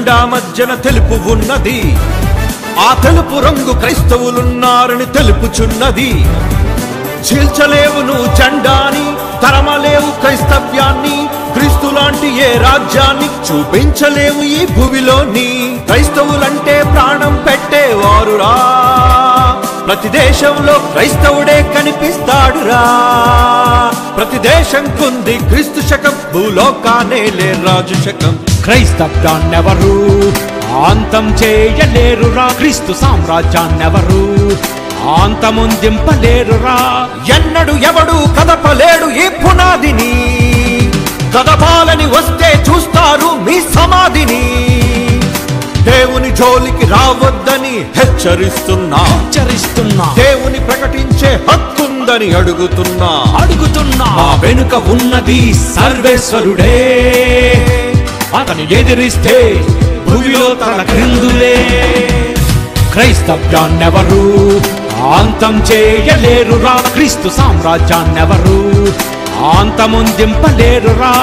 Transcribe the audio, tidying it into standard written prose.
జెండా మధ్యన తెలుపు ఉన్నది. ఆ తెలుపు రంగు క్రైస్తవులున్నారని తెలుపుచున్నది. చీల్చలేవు నువ్వు జెండాని, తరమలేవు క్రైస్తవ్యాన్ని, క్రీస్తు లాంటి ఏ రాజ్యాన్ని చూపించలేవు ఈ భూమిలోని. క్రైస్తవులంటే ప్రాణం పెట్టేవారురా, ప్రతి దేశంలో క్రైస్తవుడే కనిపిస్తాడురా. ప్రతి దేశం కుంది క్రీస్తు శకం, భూలోకానే లే రాజు శకం. క్రైస్తవ్యాన్నెవరు అంతం చేయలేరురా, క్రీస్తు సామ్రాజ్యాన్నెవరు అంతమొందింపలేరురా. ఎన్నడు ఎవడు కదపలేడు ఈ పునాదిని, కదపాలని వస్తే చూస్తారు మీ సమాధిని. దేవుని జోలికి రావద్దని హెచ్చరిస్తున్నా, దేవుని ప్రకటించే హక్కుందని అడుగుతున్నా. మా వెనుక ఉన్నది సర్వేశ్వరుడే, అతని ఎదిరిస్తే భూమిలో తన క్రిందులే. క్రైస్తవ్యాన్నెవరు అంతం చేయలేరురా, క్రీస్తు సామ్రాజ్యాన్నెవరు అంతమొందింపలేరురా.